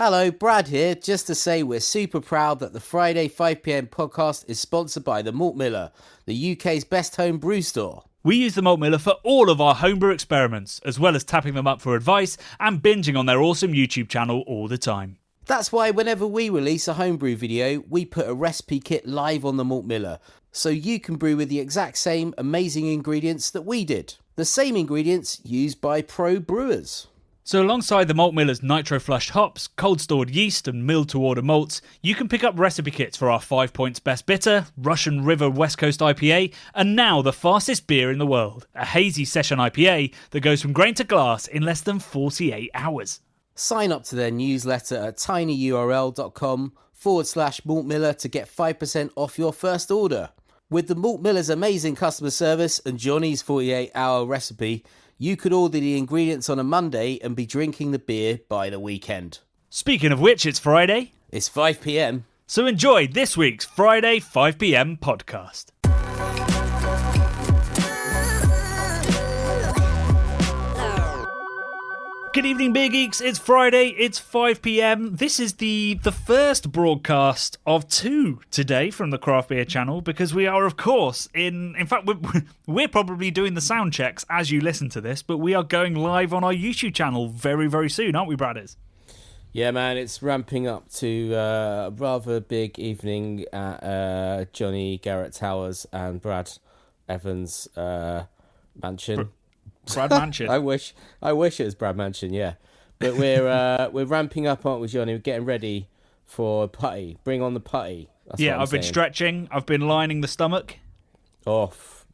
Hello, Brad here, just to say we're super proud that the Friday 5pm podcast is sponsored by the Malt Miller, the UK's best home brew store. We use the Malt Miller for all of our homebrew experiments, as well as tapping them up for advice and binging on their awesome YouTube channel all the time. That's why whenever we release a homebrew video, we put a recipe kit live on the Malt Miller, so you can brew with the exact same amazing ingredients that we did. The same ingredients used by pro brewers. So alongside the Malt Miller's nitro-flushed hops, cold-stored yeast and milled-to-order malts, you can pick up recipe kits for our 5 Points Best Bitter, Russian River West Coast IPA, and now the fastest beer in the world, a hazy session IPA that goes from grain to glass in less than 48 hours. Sign up to their newsletter at tinyurl.com/Malt Miller to get 5% off your first order. With the Malt Miller's amazing customer service and Johnny's 48-hour recipe, you could order the ingredients on a Monday and be drinking the beer by the weekend. Speaking of which, it's Friday. It's 5pm. So enjoy this week's Friday 5pm podcast. Good evening, Beer Geeks. It's Friday. It's 5pm. This is the first broadcast of 2 today from the Craft Beer channel because we are, of course, in fact, we're probably doing the sound checks as you listen to this, but we are going live on our YouTube channel very, very soon, aren't we, Bradders? Yeah, man, it's ramping up to a rather big evening at Johnny Garrett Towers and Brad Evans' mansion. Brad Mansion. I wish it was Brad Mansion, yeah. But we're ramping up, aren't we, Johnny? We're getting ready for putty. Bring on the putty. That's yeah, I've been stretching. I've been lining the stomach. Oh,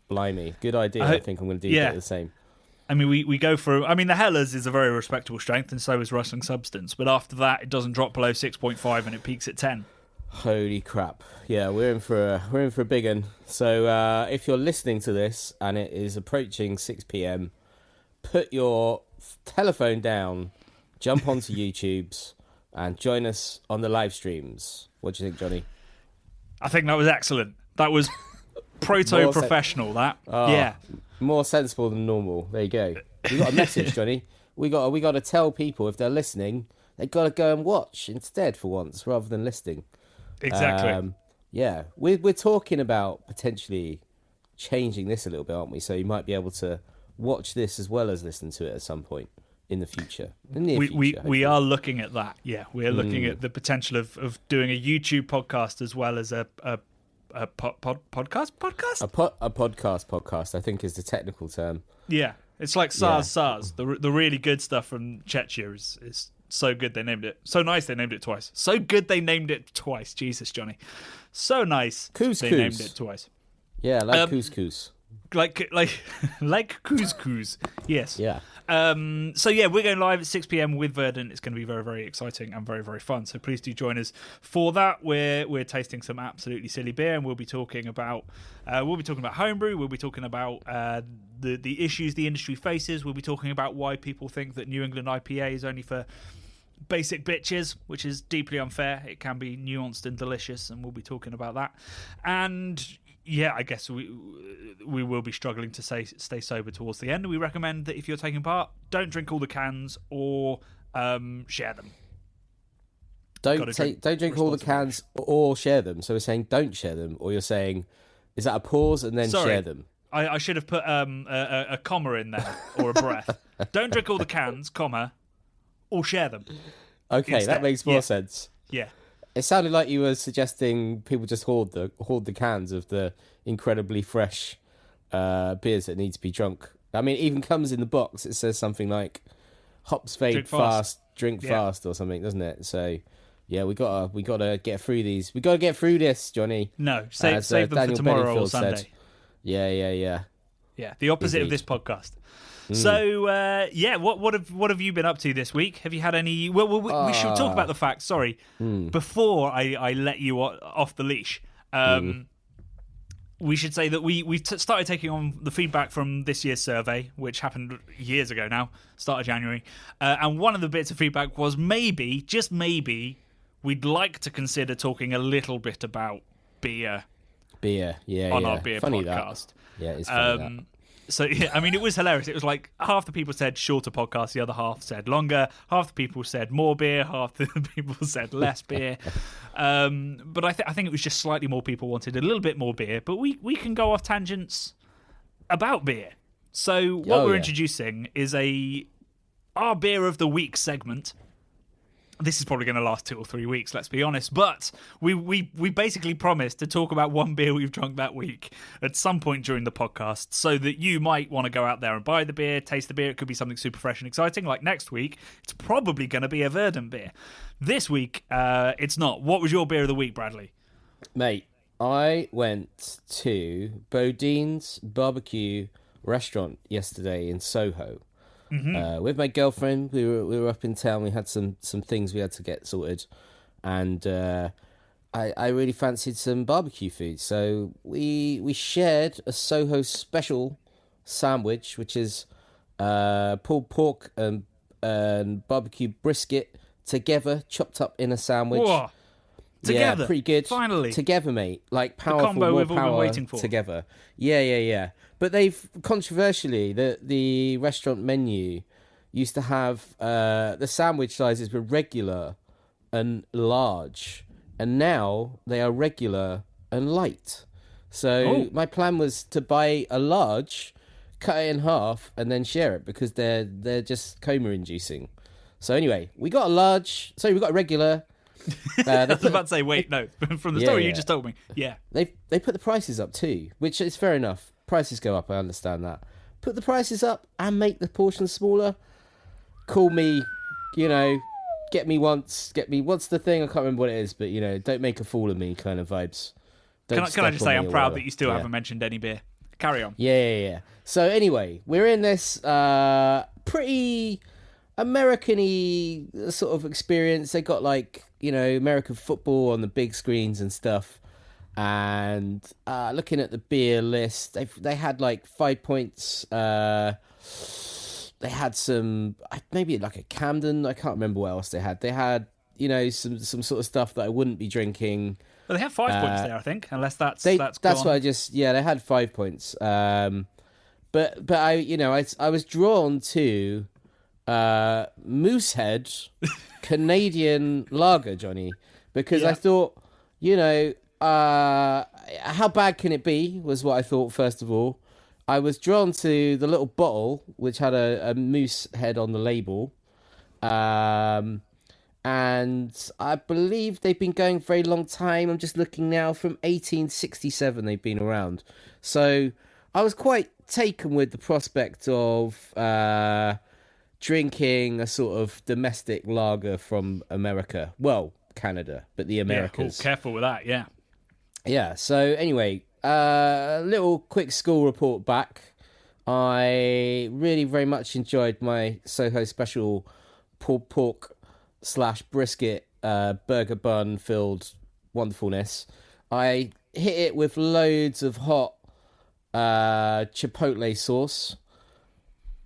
blimey. Good idea. I think I'm going to do the same. I mean, we go through... I mean, the Hellers is a very respectable strength, and so is Rustling Substance. But after that, it doesn't drop below 6.5, and it peaks at 10. Holy crap. Yeah, we're in for a big one. So if you're listening to this, and it is approaching 6pm... put your telephone down, jump onto YouTube's, and join us on the live streams. What do you think, Johnny? I think that was excellent. That was proto-professional, yeah. More sensible than normal. There you go. We got a message, Johnny. We got to tell people if they're listening, they've got to go and watch instead for once, rather than listening. Exactly. Yeah, we're talking about potentially changing this a little bit, aren't we? So you might be able to watch this as well as listen to it at some point in the future. We are looking at that. Yeah, we are looking at the potential of doing a YouTube podcast as well as a podcast. A podcast, I think, is the technical term. Yeah, it's like SARS. The really good stuff from Czechia is so good they named it. So nice they named it twice. So good they named it twice. Jesus, Johnny. So nice they named it twice. Yeah, like couscous. Like couscous, yes. Yeah. So yeah, we're going live at 6pm with Verdant. It's going to be very, very exciting and very, very fun. So please do join us for that. We're tasting some absolutely silly beer, and we'll be talking about homebrew. We'll be talking about the issues the industry faces. We'll be talking about why people think that New England IPA is only for basic bitches, which is deeply unfair. It can be nuanced and delicious, and we'll be talking about that. And yeah, I guess we will be struggling to stay sober towards the end. We recommend that if you're taking part, don't drink all the cans or share them. Don't drink all the cans or share them. So we're saying don't share them, or you're saying, is that a pause and then share them? I should have put a comma in there, or a breath. Don't drink all the cans, comma, or share them. Okay, instead. That makes more sense. Yeah. It sounded like you were suggesting people just hoard the cans of the incredibly fresh beers that need to be drunk. I mean, it even comes in the box. It says something like "hops fade fast, drink fast" or something, doesn't it? So, yeah, we gotta get through these. We gotta get through this, Johnny. No, save them Daniel for tomorrow Bedingfield or Sunday. Said. Yeah. Yeah, the opposite of this podcast. So, what have you been up to this week? Have you had any... Well, we should talk about the fact, before I let you off the leash. We should say that we started taking on the feedback from this year's survey, which happened years ago now, start of January. And one of the bits of feedback was maybe, just maybe, we'd like to consider talking a little bit about beer. Yeah. On our beer funny podcast. That. Yeah, it's funny that. So, yeah, I mean, it was hilarious. It was like half the people said shorter podcast, the other half said longer. Half the people said more beer, half the people said less beer. But I think it was just slightly more people wanted a little bit more beer. But we can go off tangents about beer. So what we're introducing is our beer of the week segment. This is probably going to last 2 or 3 weeks, let's be honest. But we basically promised to talk about one beer we've drunk that week at some point during the podcast, so that you might want to go out there and buy the beer, taste the beer. It could be something super fresh and exciting. Like next week, it's probably going to be a Verdant beer. This week, it's not. What was your beer of the week, Bradley? Mate, I went to Bodine's Barbecue restaurant yesterday in Soho. With my girlfriend. We were up in town. We had some things we had to get sorted, and I really fancied some barbecue food. So we shared a Soho special sandwich, which is pulled pork and barbecue brisket together, chopped up in a sandwich. Whoa. Together, yeah, pretty good. Finally, together, mate. Like powerful, the combo more we've all power been waiting for. Together. Yeah. But they've controversially the restaurant menu used to have the sandwich sizes were regular and large, and now they are regular and light. So my plan was to buy a large, cut it in half, and then share it because they're just coma inducing. So anyway, we got a large. Sorry, we got a regular. I was about to say, wait, no. From the story you just told me, yeah. They put the prices up too, which is fair enough. Prices go up, I understand that. Put the prices up and make the portion smaller. Call me, get me once. What's the thing? I can't remember what it is, but don't make a fool of me kind of vibes. Can I just say I'm proud that you still haven't mentioned any beer. Carry on. Yeah. So anyway, we're in this pretty American-y sort of experience. They got American football on the big screens and stuff. And looking at the beer list, they had 5 points. They had some, maybe like a Camden. I can't remember what else they had. They had, some sort of stuff that I wouldn't be drinking. Well, they have 5 points there, I think, unless that's that's gone. what they had 5 points. But I was drawn to Moosehead Canadian lager, Johnny, because I thought, how bad can it be, was what I thought, first of all. I was drawn to the little bottle, which had a moose head on the label. And I believe they've been going for a very long time. I'm just looking now, from 1867 they've been around. So I was quite taken with the prospect of drinking a sort of domestic lager from America. Well, Canada, but the Americas. Yeah, careful with that, yeah. Yeah, so anyway, a little quick school report back. I really very much enjoyed my Soho special pulled pork / brisket burger bun filled wonderfulness. I hit it with loads of hot chipotle sauce.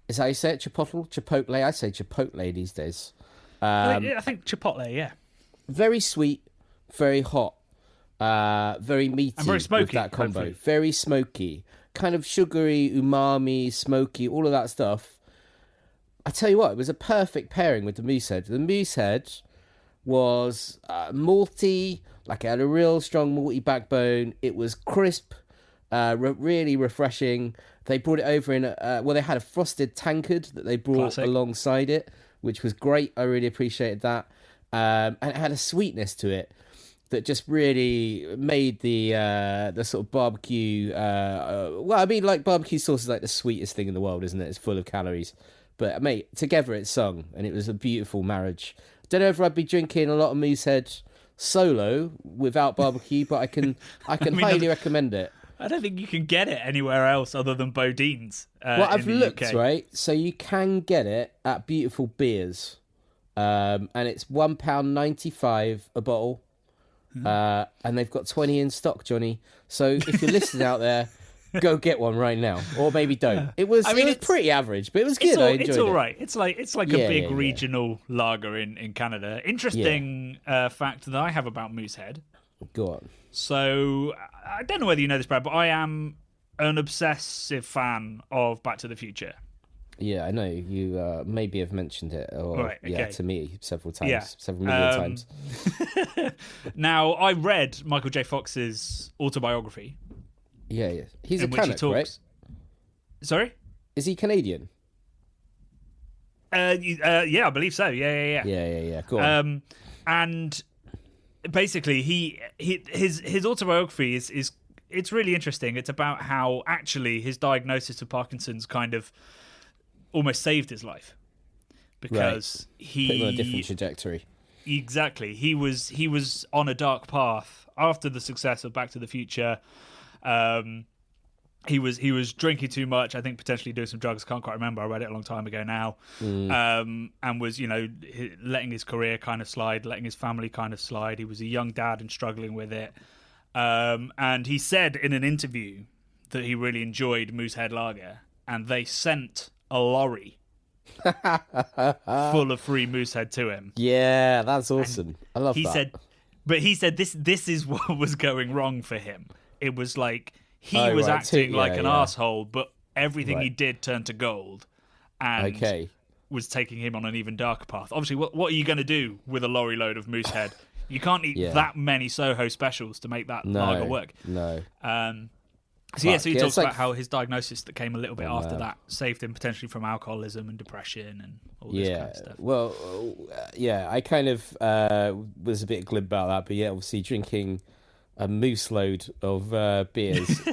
Is that how you say it? Chipotle? I say chipotle these days. I think chipotle, yeah. Very sweet, very hot, very meaty, and very smoky, with that combo. Hopefully. Very smoky, kind of sugary, umami, smoky, all of that stuff. I tell you what, it was a perfect pairing with the Moosehead. The Moosehead was malty, it had a real strong malty backbone. It was crisp, really refreshing. They brought it over in they had a frosted tankard that they brought alongside it, which was great. I really appreciated that. And it had a sweetness to it that just really made the sort of barbecue. Barbecue sauce is like the sweetest thing in the world, isn't it? It's full of calories, but mate, together it sung, and it was a beautiful marriage. Don't know if I'd be drinking a lot of Moosehead solo without barbecue, but I can highly recommend it. I don't think you can get it anywhere else other than Bodine's. I've looked, UK. right? So you can get it at Beautiful Beers. And it's £1.95 a bottle. And they've got 20 in stock, Johnny. So if you're listening out there, go get one right now. Or maybe don't. It was pretty average, but it was good. I enjoyed it. It's all right. It's like a big regional lager in Canada. Interesting fact that I have about Moosehead. Go on. So I don't know whether you know this, Brad, but I am an obsessive fan of Back to the Future. Yeah, I know you maybe have mentioned it, or Right, okay. to me several times, Yeah. several million times. Now, I read Michael J. Fox's autobiography. Yeah. He's a in which he Canuck, talks. right? Sorry? Is he Canadian? Yeah, I believe so. Yeah. Yeah. Go on. And basically, his autobiography is it's really interesting. It's about how actually his diagnosis of Parkinson's kind of almost saved his life, because Put him on a different trajectory. Exactly. He was on a dark path after the success of Back to the Future. He was drinking too much. I think potentially doing some drugs. Can't quite remember. I read it a long time ago now. And was letting his career kind of slide, letting his family kind of slide. He was a young dad and struggling with it. And he said in an interview that he really enjoyed Moosehead Lager, and they sent a lorry full of free Moosehead to him. Yeah, that's awesome. I love that. He said this is what was going wrong for him. It was like he was acting like an asshole, but everything he did turned to gold, and was taking him on an even darker path. Obviously, what are you going to do with a lorry load of Moosehead? You can't eat that many Soho specials to make that lager work. No. So he talks about how his diagnosis that came a little bit after that saved him potentially from alcoholism and depression and all this kind of stuff. Well, I kind of was a bit glib about that, but obviously drinking a moose load of beers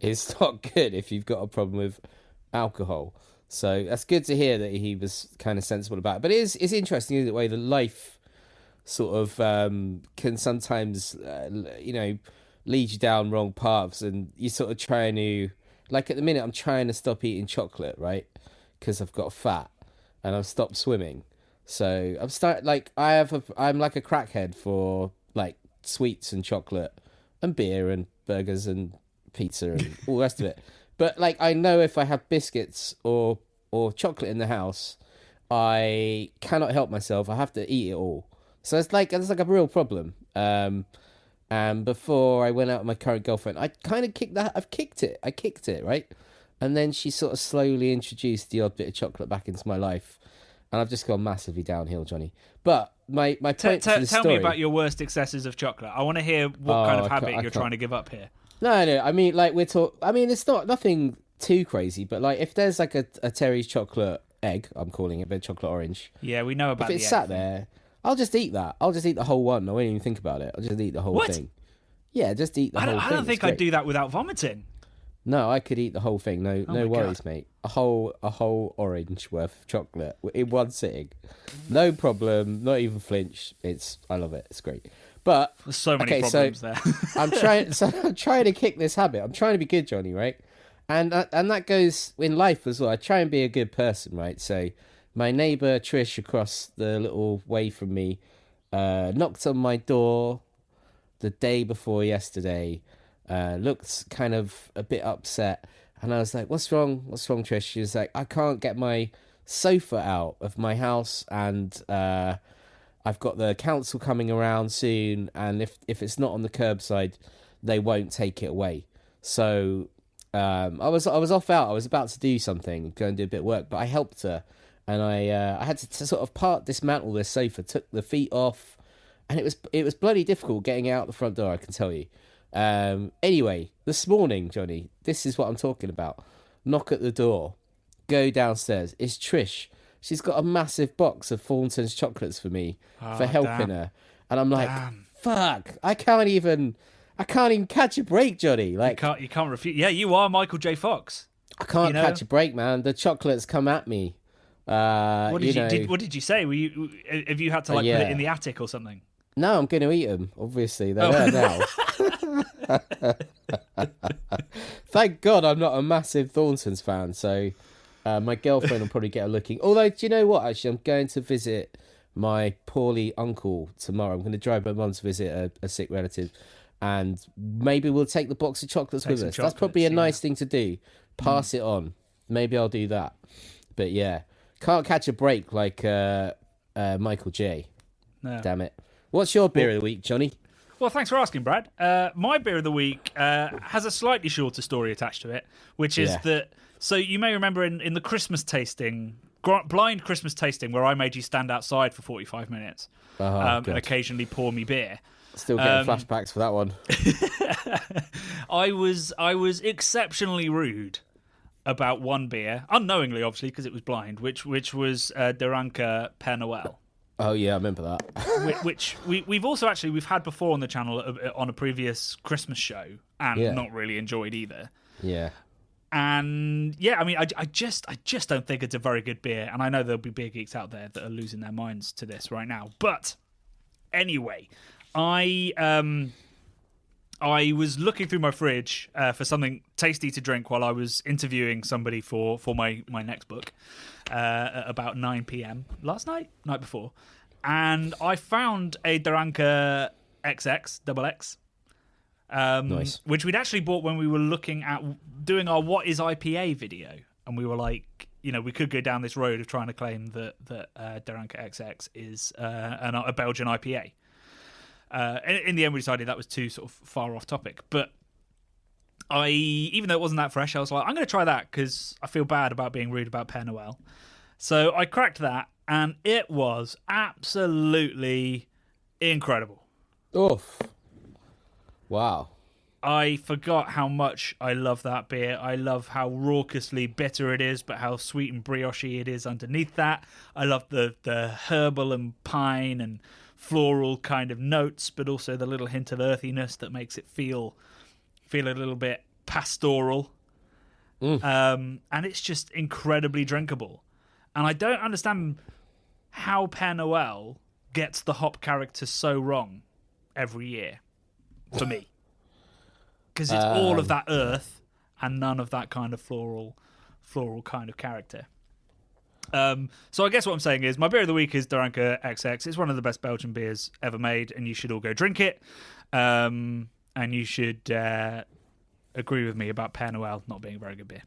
is not good if you've got a problem with alcohol. So that's good to hear that he was kind of sensible about it. But it's interesting, isn't it, the way the life sort of can sometimes, lead you down wrong paths, and you sort of trying to, like at the minute I'm trying to stop eating chocolate, right? Because I've got fat and I've stopped swimming. So I'm like a crackhead for like sweets and chocolate and beer and burgers and pizza and all the rest of it. But like I know if I have biscuits or chocolate in the house, I cannot help myself. I have to eat it all. So it's like a real problem. And before I went out with my current girlfriend, I kind of kicked that. I kicked it, right? And then she sort of slowly introduced the odd bit of chocolate back into my life, and I've just gone massively downhill, Johnny. But my point to the story... Tell me about your worst excesses of chocolate. I want to hear what kind of habit you're trying to give up here. No. I mean, like it's not nothing too crazy, but like if there's like a Terry's chocolate egg, I'm calling it, but chocolate orange. Yeah, we know about if it's sat there. I'll just eat that. I'll just eat the whole one. I won't even think about it. I'll just eat the whole thing. Yeah, just eat the whole thing. I don't think I'd do that without vomiting. No, I could eat the whole thing. No worries, mate. A whole orange worth of chocolate in one sitting. No problem. Not even flinch. I love it. It's great. But there's so many problems there. I'm trying to kick this habit. I'm trying to be good, Johnny, right? And that goes in life as well. I try and be a good person, right? So my neighbour Trish across the little way from me knocked on my door the day before yesterday. Looked kind of a bit upset, and I was like, "What's wrong? What's wrong, Trish?" She was like, "I can't get my sofa out of my house, and I've got the council coming around soon, and if it's not on the curbside, they won't take it away." So I was off out. I was about to do something, go and do a bit of work, but I helped her. And I had to sort of dismantle this sofa, took the feet off, and it was bloody difficult getting out the front door, I can tell you. Anyway, this morning, Johnny, this is what I'm talking about. Knock at the door, go downstairs. It's Trish. She's got a massive box of Thornton's chocolates for me for helping her, and I'm like, fuck, I can't even catch a break, Johnny. Like you can't refuse. Yeah, you are Michael J. Fox. I can't catch a break, man. The chocolates come at me. What did you say? Have you had to put it in the attic or something? No, I'm going to eat them. Obviously, they're there now. Thank God I'm not a massive Thornton's fan, so my girlfriend will probably get a looking. Although, do you know what? Actually, I'm going to visit my poorly uncle tomorrow. I'm going to drive my mum to visit a sick relative, and maybe we'll take the box of chocolates with us. That's probably a nice thing to do. Pass it on. Maybe I'll do that. But yeah. Can't catch a break like Michael J. No. Damn it. What's your beer of the week, Johnny? Well, thanks for asking, Brad. My beer of the week has a slightly shorter story attached to it, which is that. So you may remember in the Christmas tasting, blind Christmas tasting, where I made you stand outside for 45 minutes and occasionally pour me beer. Still getting flashbacks for that one. I was exceptionally rude about one beer, unknowingly, obviously, because it was blind, which was Deranka Père Noël. Oh yeah, I remember that. which we've had before on the channel on a previous Christmas show, and not really enjoyed either. Yeah. And yeah, I mean, I just don't think it's a very good beer, and I know there'll be beer geeks out there that are losing their minds to this right now. But anyway, I was looking through my fridge for something tasty to drink while I was interviewing somebody for my next book at about 9 p.m. night before, and I found a Deranka XX. Nice. Which we'd actually bought when we were looking at doing our What is IPA video, and we were like, we could go down this road of trying to claim that Deranka XX is a Belgian IPA. In the end, we decided that was too sort of far off topic. But even though it wasn't that fresh, I was like, I'm going to try that because I feel bad about being rude about Père Noël. So I cracked that, and it was absolutely incredible. Oof. Wow. I forgot how much I love that beer. I love how raucously bitter it is, but how sweet and brioche-y it is underneath that. I love the herbal and pine and floral kind of notes, but also the little hint of earthiness that makes it feel a little bit pastoral. And it's just incredibly drinkable. And I don't understand how Père Noël gets the hop character so wrong every year. For me, because it's all of that earth and none of that kind of floral kind of character. So I guess what I'm saying is my beer of the week is Deranka XX. It's one of the best Belgian beers ever made, and you should all go drink it. And you should agree with me about Père Noël not being a very good beer.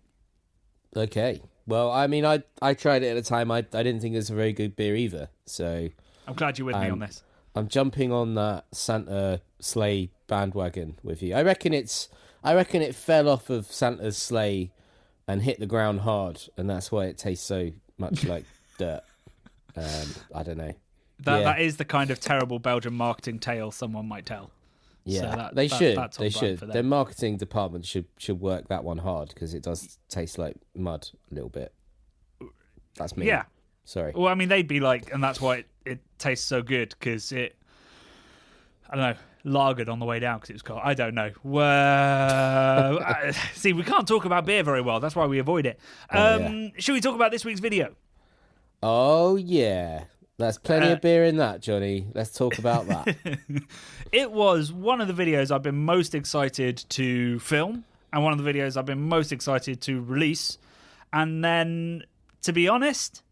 Okay. Well, I mean, I tried it at a time. I didn't think it was a very good beer either. So I'm glad you're with me on this. I'm jumping on that Santa sleigh bandwagon with you. I reckon it fell off of Santa's sleigh and hit the ground hard, and that's why it tastes so much like dirt. I don't know. That is the kind of terrible Belgian marketing tale someone might tell. Yeah, so they should. They should. Their marketing department should work that one hard because it does taste like mud a little bit. That's me. Yeah. Sorry. Well, I mean, they'd be like, and that's why it tastes so good because I don't know, lagered on the way down because it was cold. I don't know. See, we can't talk about beer very well. That's why we avoid it. Should we talk about this week's video? Oh, yeah. There's plenty of beer in that, Johnny. Let's talk about that. It was one of the videos I've been most excited to film and one of the videos I've been most excited to release. And then, to be honest,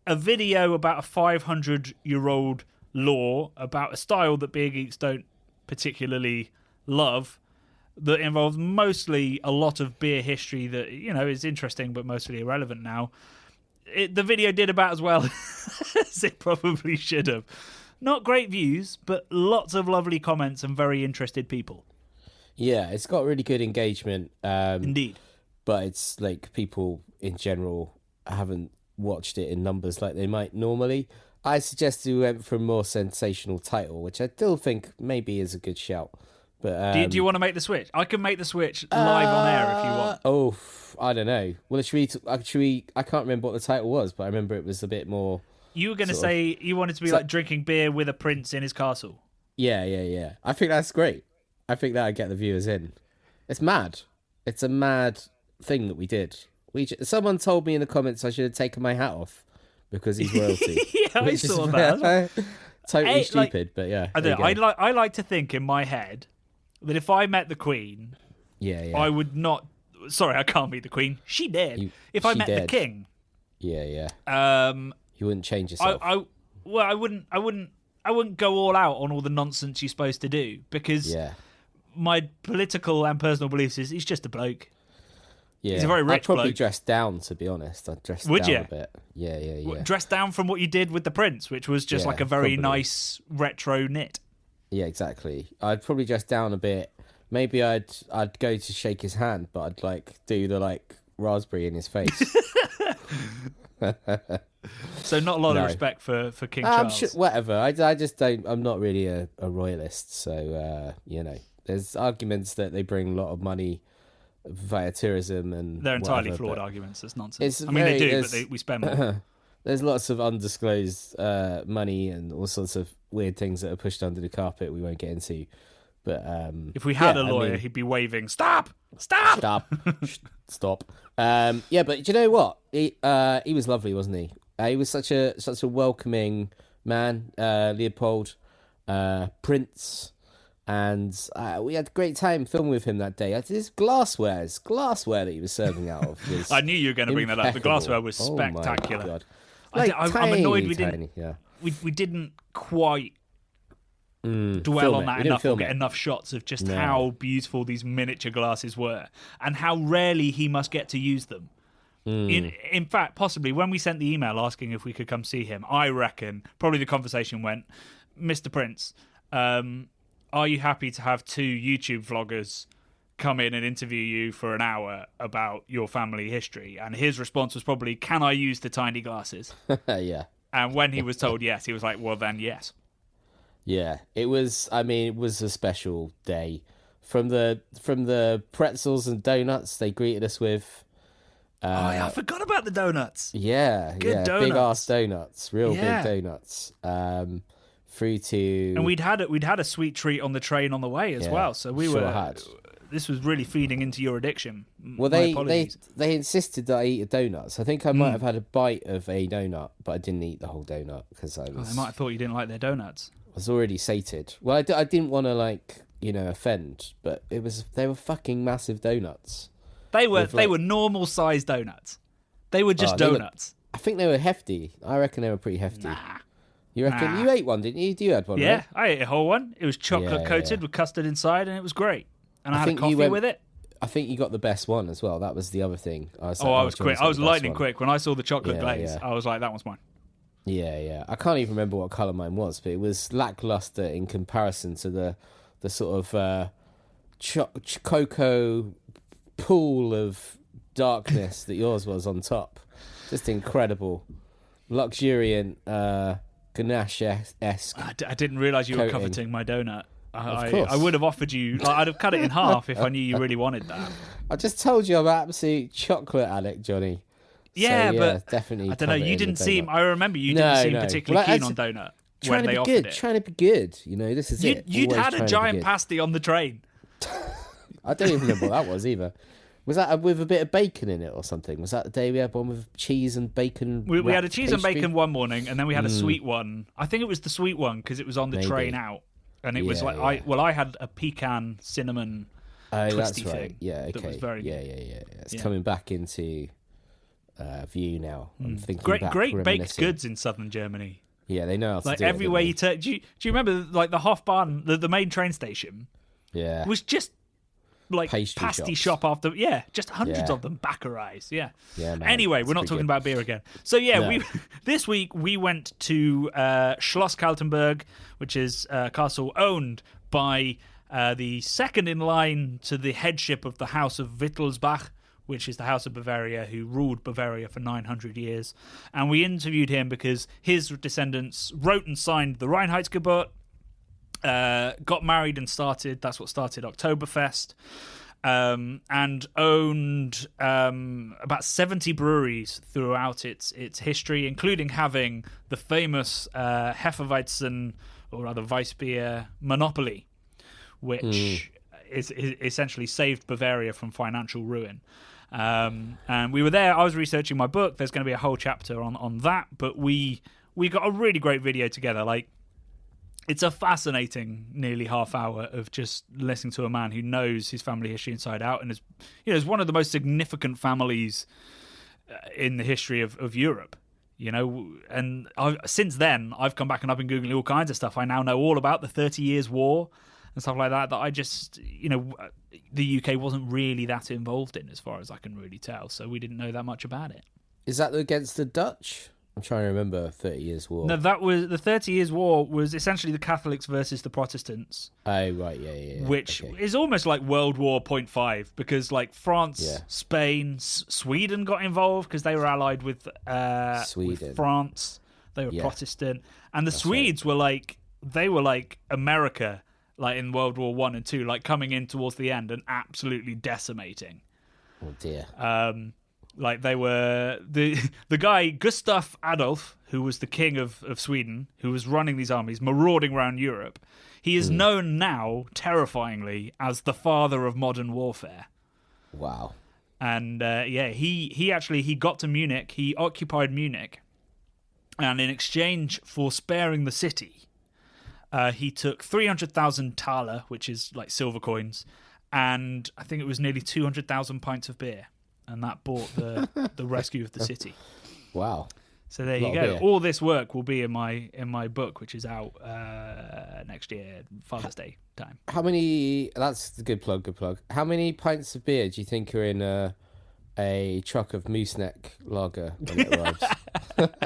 a video about a 500-year-old lore about a style that beer geeks don't particularly love that involves mostly a lot of beer history that, is interesting but mostly irrelevant now. The video did about as well as it probably should have. Not great views, but lots of lovely comments and very interested people. Yeah, it's got really good engagement. Indeed. But it's like people in general haven't watched it in numbers like they might normally. I suggest we went for a more sensational title, which I still think maybe is a good shout. But do you want to make the switch? I can make the switch live on air if you want. Oh, I don't know. Well, should we? I can't remember what the title was, but I remember it was a bit more. You were going to say you wanted to be like drinking beer with a prince in his castle. Yeah. I think that's great. I think that'd get the viewers in. It's mad. It's a mad thing that we did. Someone told me in the comments I should have taken my hat off because he's royalty. Yeah, I saw that. Totally stupid, but yeah. I don't know. I like to think in my head that if I met the Queen, I would not. Sorry, I can't meet the Queen. She dead. If I met the King, you wouldn't change yourself. I wouldn't go all out on all the nonsense you're supposed to do because my political and personal beliefs is he's just a bloke. Yeah, he's a very rich I'd probably bloke. dress down, to be honest. I'd dress Would down you? a bit. Yeah. Dress down from what you did with the Prince, which was just like a very probably. nice retro knit. Yeah, exactly. I'd probably dress down a bit. Maybe I'd go to shake his hand, but I'd like do the like raspberry in his face. So not a lot of No. respect for King I'm Charles. sure, whatever. I just don't. I'm not really a royalist, so there's arguments that they bring a lot of money via tourism and They're entirely whatever, flawed but arguments. It's nonsense. it's I mean, they very- do, it's- but we spend more. there's lots of undisclosed money and all sorts of weird things that are pushed under the carpet we won't get into. But If we had yeah, a I lawyer, mean- he'd be waving, "Stop! Stop!" stop. Yeah, but do you know what? He was lovely, wasn't he? He was such a welcoming man, Leopold, Prince, and we had a great time filming with him that day. His glassware that he was serving out of. Was I knew you were going to bring that up. The impeccable. glassware was Oh my spectacular. God. I'm annoyed we didn't. tiny, yeah. We didn't quite dwell film on it. that We didn't enough or film get it. enough shots of just No. how beautiful these miniature glasses were and how rarely he must get to use them. In fact, possibly when we sent the email asking if we could come see him, I reckon probably the conversation went, Mr. Prince, are you happy to have 2 YouTube vloggers come in and interview you for an hour about your family history? And his response was probably, can I use the tiny glasses? Yeah. And when he was told yes, he was like, well, then yes. Yeah, it was. I mean, it was a special day. From the pretzels and donuts they greeted us with. Oh, yeah, I forgot about the donuts. Yeah, Good big donuts. ass donuts, real Yeah. big donuts. Through to And we'd had a sweet treat on the train on the way as Yeah, well. So we sure were. had. This was really feeding into your addiction. well, My they apologies. they insisted that I eat a donut. So I think I might have had a bite of a donut, but I didn't eat the whole donut because I Oh, was they might have thought you didn't like their donuts. already sated. Well, I didn't want to offend, but they were fucking massive donuts. They were With, like- normal sized donuts. They were just they were- donuts. I think they were hefty. I reckon they were pretty hefty. Nah. You reckon Nah. you ate one, didn't you? You had one, Yeah, right? I ate a whole one. It was chocolate Yeah, coated yeah. with custard inside, and it was great. And I had a think you coffee went- with it. I think you got the best one as well. That was the other thing. I was Oh, I was quick. I was lightning quick. quick when I saw the chocolate Yeah, glaze. yeah. I was like, that one's mine. Yeah, yeah. I can't even remember what colour mine was, but it was lackluster in comparison to the sort of cocoa pool of darkness that yours was on top. Just incredible. Luxuriant, Ganache-esque. I didn't realise you were Coating. coveting my donut. Of course. I would have offered you. I'd have cut it in half if I knew you really wanted that. I just told you I'm an absolute chocolate addict, Johnny. Yeah, So, but definitely. I don't know. cover it You in the didn't seem. donut. I remember you didn't No, seem no. particularly Well, keen on donut Trying when to they be offered good, it. trying to be good. You know, this is it. You'd Always had trying a to be giant good. pasty on the train. I don't even remember what that was either. Was that with a bit of bacon in it or something? Was that the day we had one with cheese and bacon? We had a wrapped cheese and pastry? bacon one morning, and then we had a sweet one. I think it was the sweet one because it was on the Maybe. train out, and it was Yeah, like yeah. I had a pecan cinnamon. Oh, twisty that's right. thing Yeah, that okay. was very yeah. It's Yeah. coming back into view now. I'm thinking Great back, baked reminiscing. goods in southern Germany. Yeah, they know how to Like do it. everywhere you turn. Do you remember like the Hofbahn, the main train station Yeah. was just like Pastry pasty shops. shop after just hundreds Yeah. of them Baccarais. Yeah. Yeah, man, Anyway, it's we're not pretty talking good. about beer again. So yeah, No. we this week we went to Schloss Kaltenberg, which is a castle owned by the second in line to the headship of the House of Wittelsbach, which is the House of Bavaria, who ruled Bavaria for 900 years. And we interviewed him because his descendants wrote and signed the Reinheitsgebot, got married and started, that's what started Oktoberfest, and owned about 70 breweries throughout its history, including having the famous Hefeweizen, or rather Weissbier, monopoly, which is essentially saved Bavaria from financial ruin. And we were there. I was researching my book. There's going to be a whole chapter on that, but we got a really great video together. Like, it's a fascinating nearly half hour of just listening to a man who knows his family history inside out, and is one of the most significant families in the history of Europe. And since then I've come back and I've been googling all kinds of stuff. I now know all about the 30 Years War and stuff like that I just, the UK wasn't really that involved in, as far as I can really tell. So we didn't know that much about it. Is that against the Dutch? I'm trying to remember 30 Years' War. No, that was the 30 Years' War was essentially the Catholics versus the Protestants. Oh, right, yeah. Which is almost like World War .5 because like France, Spain, Sweden got involved because they were allied with France. They were Protestant, and the Swedes were like America, like in World War I and II, like coming in towards the end and absolutely decimating. Oh dear. Like they were the guy Gustav Adolf, who was the king of Sweden, who was running these armies, marauding around Europe. He is known now, terrifyingly, as the father of modern warfare. Wow. And he got to Munich. He occupied Munich, and in exchange for sparing the city, he took 300,000 thaler, which is like silver coins, and I think it was nearly 200,000 pints of beer. And that bought the rescue of the city. Wow! So there you go. All this work will be in my book, which is out next year, Father's Day time. How many? That's a good plug. Good plug. How many pints of beer do you think are in a truck of Mooseneck lager when it arrives?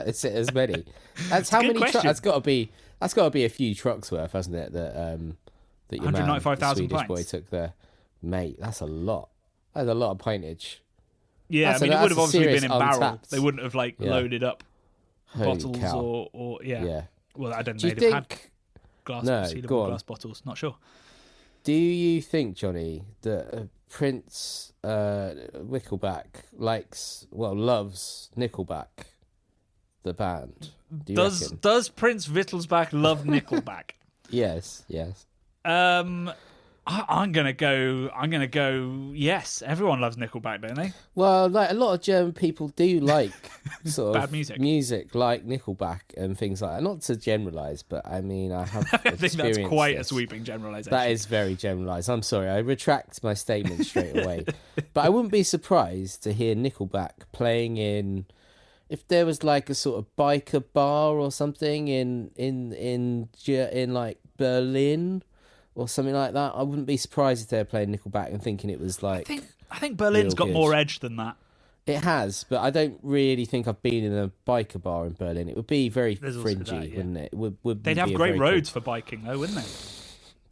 Is it as many? That's how many. That's got to be. That's got to be a few trucks worth, hasn't it? That your 195,000 Swedish pints. boy took there, mate. That's a lot. That's a lot of pintage. Yeah, it would have obviously been in barrel. They wouldn't have loaded up bottles or. Well, I don't know. They'd have had sealable glass bottles. Not sure. Do you think, Johnny, that Prince Wickleback loves Nickelback, the band? Does Prince Wittelsbach love Nickelback? Yes. I'm gonna go. Yes, everyone loves Nickelback, don't they? Well, like a lot of German people do like sort of bad music like Nickelback and things like that. Not to generalise, but I mean, I have. I think that's quite a sweeping generalisation. That is very generalised. I'm sorry, I retract my statement straight away. But I wouldn't be surprised to hear Nickelback playing in. If there was like a sort of biker bar or something in like Berlin. Or something like that. I wouldn't be surprised if they were playing Nickelback and thinking it was like. I think Berlin's got more edge than that. It has, but I don't really think I've been in a biker bar in Berlin. It would be very fringy, wouldn't it? They'd have great roads for biking, though, wouldn't they?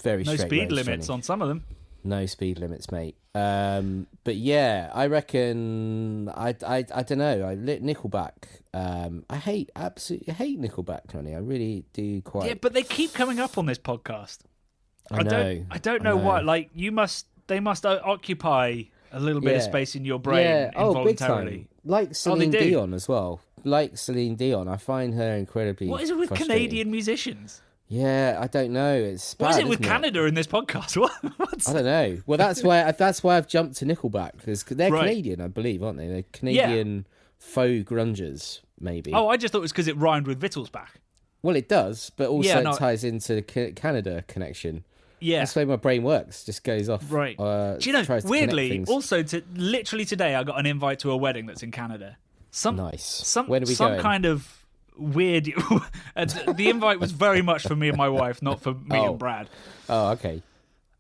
Very no straight speed roads, limits Johnny. on some of them. No speed limits, mate. But yeah, I reckon I don't know. Nickelback. I absolutely hate Nickelback, Johnny. I really do quite. Yeah, but they keep coming up on this podcast. I don't know why. Like they must occupy a little bit of space in your brain involuntarily. Big time. Like Celine Dion as well. Like Celine Dion, I find her incredibly. What is it with Canadian musicians? Yeah, I don't know. It's bad, what is it with Canada in this podcast? What? I don't know. Well, that's why I've jumped to Nickelback because they're Canadian, I believe, aren't they? They're Canadian faux grungers, maybe. Oh, I just thought it was because it rhymed with Wittelsbach. Well, it does, but also it ties into the Canada connection. Yeah, that's the way my brain works. Just goes off. Right. Do you know? Weirdly, also literally today, I got an invite to a wedding that's in Canada. Nice. When are we going? Some kind of weird. The invite was very much for me and my wife, not for me and Brad. Oh, okay.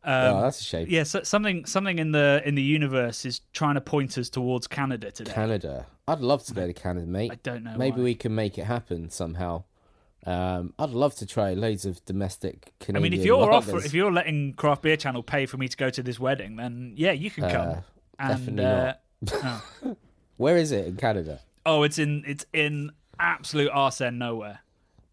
That's a shame. Yeah, so something in the universe is trying to point us towards Canada today. Canada. I'd love to go to Canada, mate. I don't know. Maybe we can make it happen somehow. I'd love to try loads of domestic Canadian. I mean, if you're letting Craft Beer Channel pay for me to go to this wedding, then yeah, you can come. Definitely not. Where is it in Canada? Oh, it's in absolute arse end nowhere.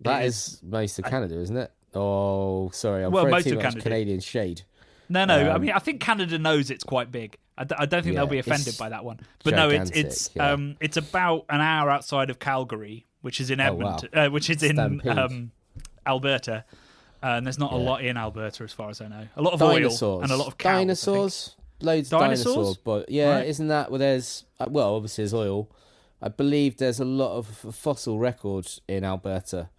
That is most of Canada, isn't it? Oh, sorry, I'm throwing too much Canadian shade. No. I mean, I think Canada knows it's quite big. I don't think they'll be offended by that one. But gigantic, it's about an hour outside of Calgary, which is in Edmonton, which is in Alberta. And there's not a lot in Alberta, as far as I know. A lot of oil and a lot of cows. Dinosaurs, loads of dinosaurs. But isn't that where there's? Obviously there's oil. I believe there's a lot of fossil records in Alberta.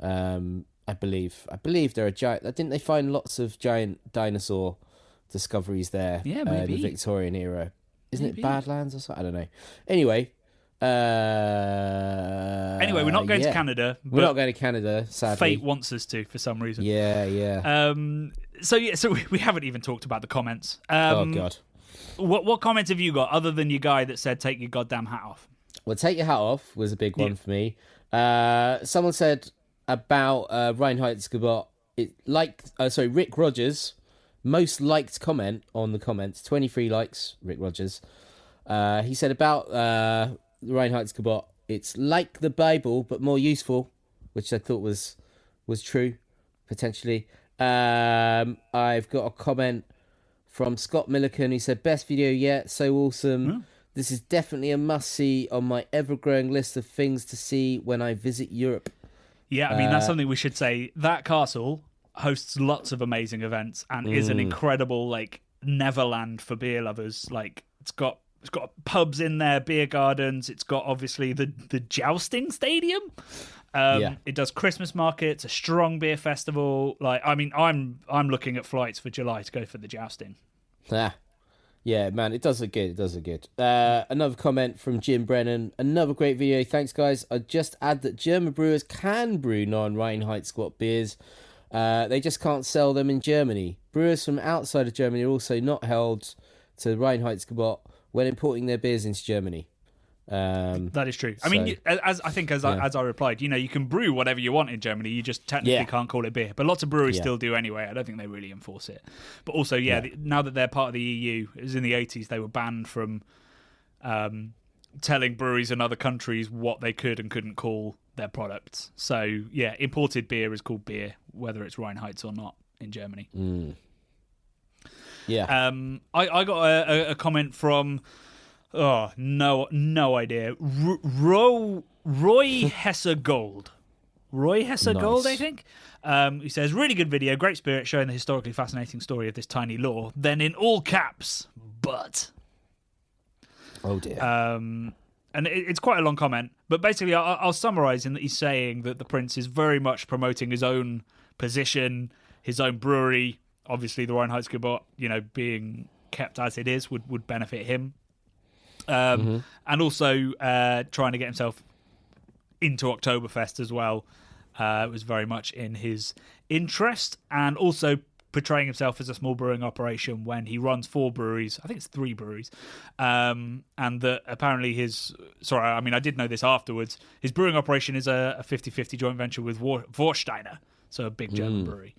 I believe there are giant. Didn't they find lots of giant dinosaur discoveries there? Yeah, maybe the Victorian era. Isn't it Badlands or something? I don't know. Anyway, we're not going to Canada. We're not going to Canada. Sadly, fate wants us to for some reason. Yeah. So we haven't even talked about the comments. Oh God. What comments have you got other than your guy that said "take your goddamn hat off"? Well, take your hat off was a big one for me. Someone said about Reinheitsgebot, Rick Rogers, most liked comment on the comments, 23 likes, Rick Rogers. He said about Reinheitsgebot, it's like the Bible, but more useful, which I thought was true, potentially. I've got a comment from Scott Milliken, who said, best video yet, so awesome. This is definitely a must-see on my ever-growing list of things to see when I visit Europe. Yeah, I mean, that's something we should say. That castle hosts lots of amazing events and is an incredible, like, Neverland for beer lovers. Like, it's got pubs in there, beer gardens. It's got, obviously, the jousting stadium. It does Christmas markets, a strong beer festival. Like, I mean, I'm looking at flights for July to go for the jousting. Yeah, man, it does look good. Another comment from Jim Brennan. Another great video. Thanks, guys. I just add that German brewers can brew non-Reinheitsgebot beers. They just can't sell them in Germany. Brewers from outside of Germany are also not held to Reinheitsgebot when importing their beers into Germany. That is true. I mean, as I replied, you can brew whatever you want in Germany. You just technically can't call it beer. But lots of breweries still do anyway. I don't think they really enforce it. But also, now that they're part of the EU, it was in the 80s, they were banned from telling breweries in other countries what they could and couldn't call their products. So, yeah, imported beer is called beer, whether it's Reinheits or not in Germany. Yeah. I got a comment from... Oh, no idea. Roy Hesse Gold. Roy Hesse Gold, I think. He says, really good video, great spirit, showing the historically fascinating story of this tiny law. Then in all caps, but... Oh, dear. And it's quite a long comment, but basically I'll summarise in that he's saying that the Prince is very much promoting his own position, his own brewery. Obviously, the Reinheitsgebot, being kept as it is, would benefit him. And also trying to get himself into Oktoberfest as well was very much in his interest, and also portraying himself as a small brewing operation when he runs 4 breweries. I think it's 3 breweries. And that apparently I did know this afterwards. His brewing operation is a 50-50 joint venture with Warsteiner, so a big German brewery.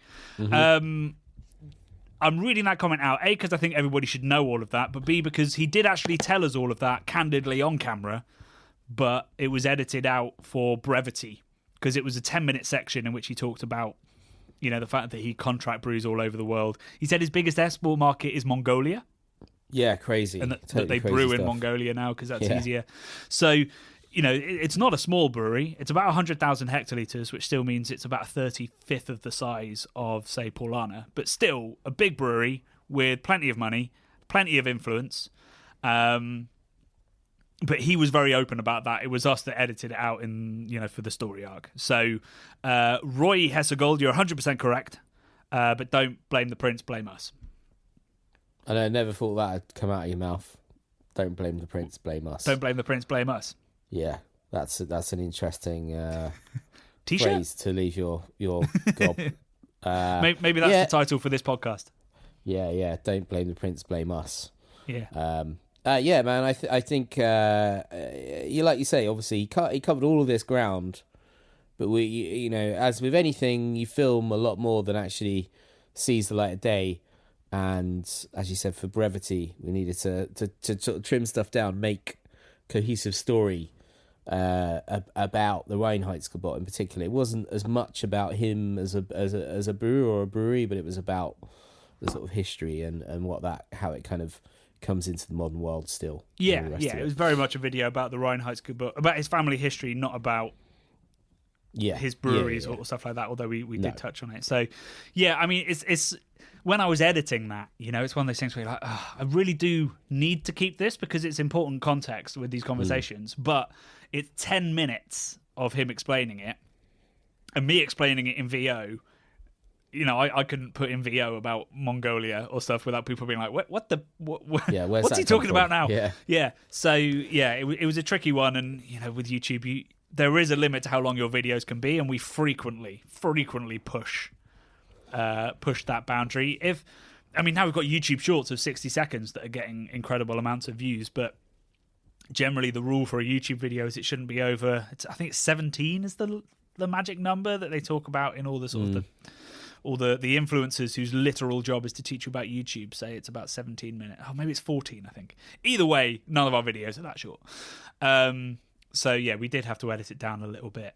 I'm reading that comment out, A, because I think everybody should know all of that, but B, because he did actually tell us all of that candidly on camera, but it was edited out for brevity, because it was a 10-minute section in which he talked about, the fact that he contract brews all over the world. He said his biggest export market is Mongolia. Yeah, crazy. And that they brew in Mongolia now because that's easier. So... it's not a small brewery. It's about 100,000 hectolitres, which still means it's about a 35th of the size of, say, Paulaner. But still, a big brewery with plenty of money, plenty of influence. But he was very open about that. It was us that edited it out for the story arc. So, Roy Hessegold, you're 100% correct. But don't blame the Prince, blame us. And I never thought that would come out of your mouth. Don't blame the Prince, blame us. Don't blame the Prince, blame us. Yeah, that's an interesting T-shirt? phrase to leave your gob. Maybe that's the title for this podcast. Yeah. Don't blame the Prince, blame us. Yeah. Yeah, man. I think like you say, obviously he covered all of this ground, but we, as with anything, you film a lot more than actually sees the light of day. And as you said, for brevity, we needed to trim stuff down, make cohesive story about the Reinheitsgebot in particular. It wasn't as much about him as a brewer or a brewery, but it was about the sort of history and how it kind of comes into the modern world still. Yeah. It was very much a video about the Reinheitsgebot, about his family history, not about his breweries or stuff like that. Although we did touch on it. So I mean, it's when I was editing that, it's one of those things where you're like, I really do need to keep this because it's important context with these conversations. But it's 10 minutes of him explaining it and me explaining it in VO. I couldn't put in VO about Mongolia or stuff without people being like, what's he talking about now? Yeah. So, it was a tricky one. And, with YouTube, there is a limit to how long your videos can be. And we frequently push that boundary. Now we've got YouTube shorts of 60 seconds that are getting incredible amounts of views, but generally the rule for a YouTube video is it shouldn't be over. I think it's 17 is the magic number that they talk about in all the sort of all the influencers whose literal job is to teach you about YouTube. Say it's about 17 minutes. Oh, maybe it's 14. I think. Either way, none of our videos are that short. So yeah, we did have to edit it down a little bit.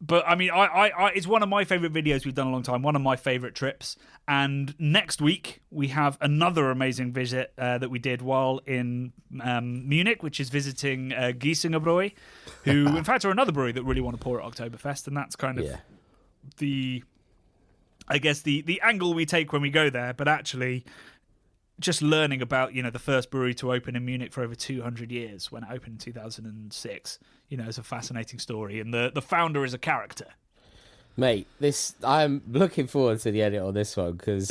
But I mean, I it's one of my favorite videos we've done in a long time. One of my favorite trips. And next week we have another amazing visit that we did while in Munich, which is visiting Giesinger Brewery, who in fact are another brewery that really want to pour at Oktoberfest, and that's kind of the angle we take when we go there. But actually, just learning about the first brewery to open in Munich for over 200 years when it opened in 2006, is a fascinating story, and the founder is a character. Mate, I'm looking forward to the edit on this one because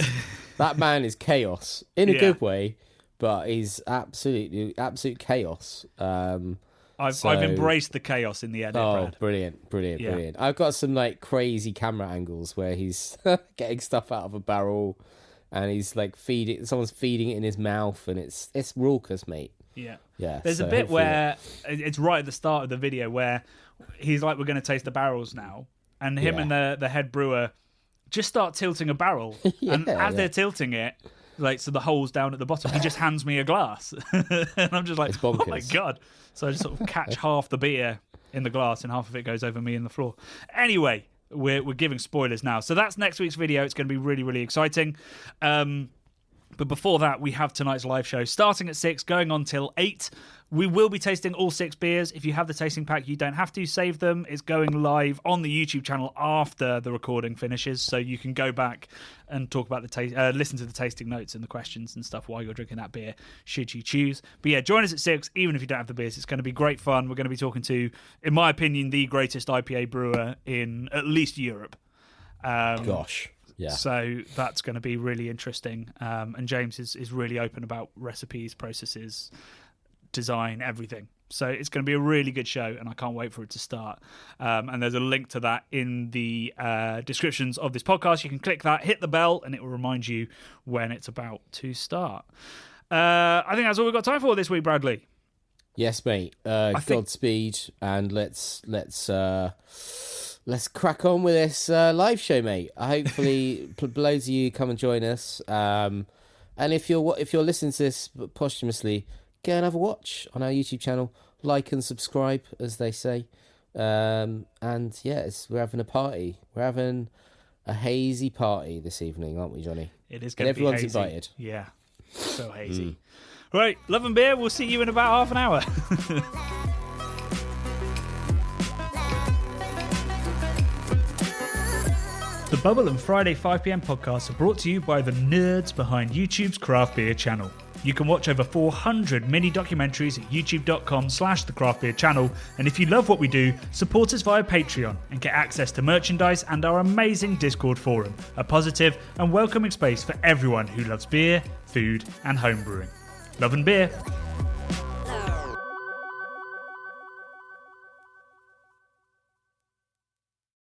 that man is chaos in a good way, but he's absolute chaos. I've embraced the chaos in the edit. Oh, Brad. brilliant! I've got some like crazy camera angles where he's getting stuff out of a barrel, and he's like someone's feeding it in his mouth, and it's raucous, mate. Yeah. There's a bit where it's right at the start of the video where he's like, "We're going to taste the barrels now." And him and the head brewer just start tilting a barrel. And as they're tilting it, like, so the hole's down at the bottom, he just hands me a glass. And I'm just like, oh my God. So I just sort of catch half the beer in the glass and half of it goes over me in the floor. Anyway, we're giving spoilers now. So that's next week's video. It's going to be really, really exciting. But before that, we have tonight's live show starting at 6, going on till 8. We will be tasting all 6 beers. If you have the tasting pack, you don't have to save them. It's going live on the YouTube channel after the recording finishes, so you can go back and talk about listen to the tasting notes and the questions and stuff while you're drinking that beer, should you choose. But yeah, join us at 6, even if you don't have the beers. It's going to be great fun. We're going to be talking to, in my opinion, the greatest IPA brewer in at least Europe. Gosh. Yeah. So that's going to be really interesting. And James is really open about recipes, processes, design, everything. So it's going to be a really good show, and I can't wait for it to start. And there's a link to that in the descriptions of this podcast. You can click that, hit the bell, and it will remind you when it's about to start. I think that's all we've got time for this week, Bradley. Yes, mate. Godspeed, and let's crack on with this live show, mate. Hopefully, loads of you come and join us. And if you're listening to this posthumously, go and have a watch on our YouTube channel. Like and subscribe, as they say. And yes, we're having a party. We're having a hazy party this evening, aren't we, Johnny? It is going to be hazy. Everyone's invited. Yeah, so hazy. Right, love and beer. We'll see you in about half an hour. The Bubble and Friday 5pm podcasts are brought to you by the nerds behind YouTube's craft beer channel. You can watch over 400 mini documentaries at youtube.com/the craft beer channel. And if you love what we do, support us via Patreon and get access to merchandise and our amazing Discord forum, a positive and welcoming space for everyone who loves beer, food, and homebrewing. Love and beer.